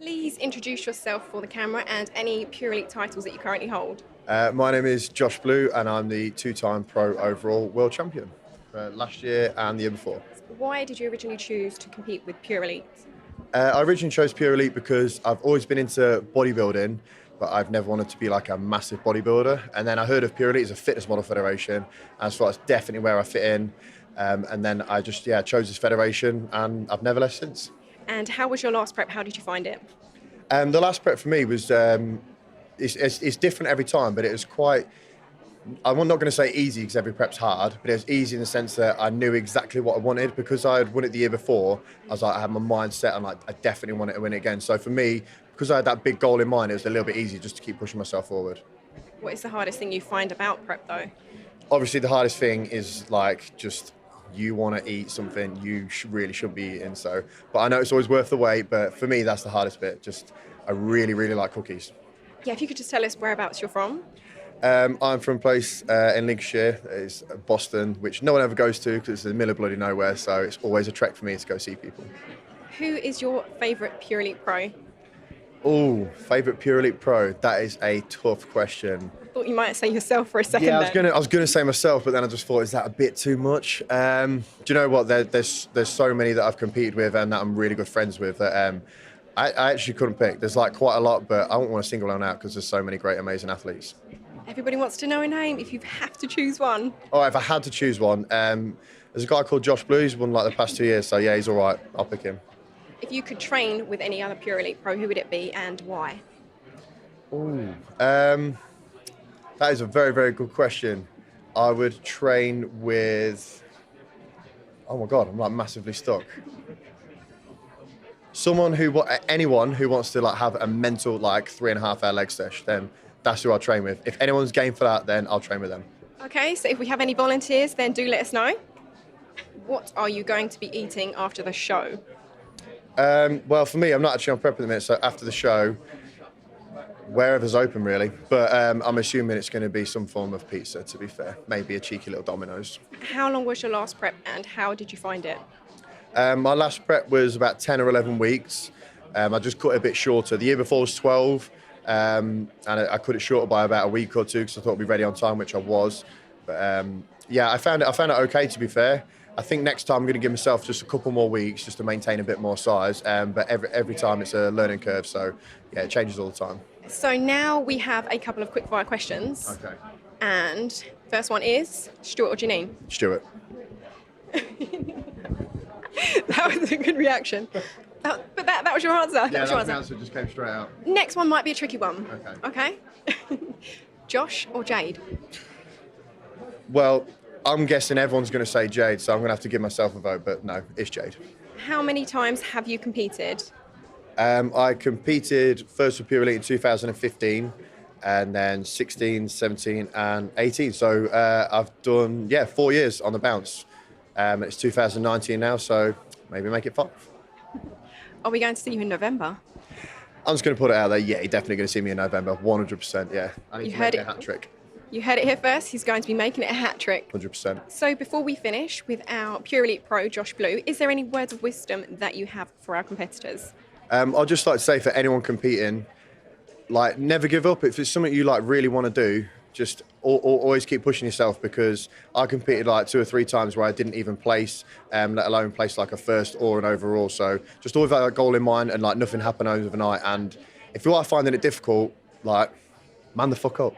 Please introduce yourself for the camera and any Pure Elite titles that you currently hold. My name is Josh Blue and I'm the two-time pro overall world champion last year and the year before. Why did you originally choose to compete with Pure Elite? I originally chose Pure Elite because I've always been into bodybuilding, but I've never wanted to be like a massive bodybuilder. And then I heard of Pure Elite as a fitness model federation, and I thought that's definitely where I fit in. And then I just chose this federation, and I've never left since. And how was your last prep? How did you find it? The last prep for me was it's different every time, but it was quite. I'm not going to say easy because every prep's hard, but it was easy in the sense that I knew exactly what I wanted because I had won it the year before. I was like, I had my mind set and like, I definitely wanted to win it again. So for me, because I had that big goal in mind, it was a little bit easier just to keep pushing myself forward. What is the hardest thing you find about prep though? Obviously, the hardest thing is like just you want to eat something you really shouldn't be eating. So, but I know it's always worth the wait. But for me, that's the hardest bit. Just I really, really like cookies. Yeah, if you could just tell us whereabouts you're from. I'm from a place in Lincolnshire, it's Boston, which no one ever goes to because it's in the middle of bloody nowhere, so it's always a trek for me to go see people. Who is your favourite Pure Elite pro? Oh, favourite Pure Elite pro? That is a tough question. Thought you might say yourself for a second. Yeah, I was gonna say myself, but then I just thought, is that a bit too much? Do you know what? There's so many that I've competed with and that I'm really good friends with that I actually couldn't pick. There's like quite a lot, but I won't want to single one out because there's so many great, amazing athletes. Everybody wants to know a name if you have to choose one. Oh, if I had to choose one, there's a guy called Josh Blue. He's won like the past 2 years, so yeah, he's all right. I'll pick him. If you could train with any other Pure Elite pro, who would it be and why? Ooh, that is a very, very good question. I would train with. Oh my God, I'm like massively stuck. Anyone who wants to like have a mental like 3.5 hour leg sesh, then that's who I'll train with. If anyone's game for that, then I'll train with them. Okay, so if we have any volunteers, then do let us know. What are you going to be eating after the show? Well, for me, I'm not actually on prep at the minute, so after the show, wherever's open really. But I'm assuming it's going to be some form of pizza, to be fair. Maybe a cheeky little Domino's. How long was your last prep and how did you find it? My last prep was about 10 or 11 weeks. I just cut it a bit shorter. The year before was 12. And I cut it shorter by about a week or two because I thought I'd be ready on time, which I was. But yeah, I found it okay, to be fair. I think next time I'm going to give myself just a couple more weeks just to maintain a bit more size. But every time it's a learning curve, so yeah, it changes all the time. So now we have a couple of quickfire questions. Okay. And first one is Stuart or Janine? Stuart. That was a good reaction. But that was your answer. Yeah, that was the answer, just came straight out. Next one might be a tricky one. Okay. Okay? Josh or Jade? Well, I'm guessing everyone's going to say Jade, so I'm going to have to give myself a vote, but no, it's Jade. How many times have you competed? I competed first for Pure Elite in 2015, and then 16, 17, and 18. So I've done, 4 years on the bounce. It's 2019 now, so maybe make it 5. Are we going to see you in November? I'm just going to put it out there. Yeah, you're definitely going to see me in November. 100%. Yeah. I need to make it a hat trick. You heard it here first. He's going to be making it a hat trick. 100%. So before we finish with our Pure Elite Pro, Josh Blue, is there any words of wisdom that you have for our competitors? I'd just like to say for anyone competing, like never give up. If it's something you like really want to do, just always keep pushing yourself, because I competed like 2 or 3 times where I didn't even place, let alone place like a first or an overall. So just always have that goal in mind, and like nothing happened overnight. And if you are finding it difficult, like man the fuck up.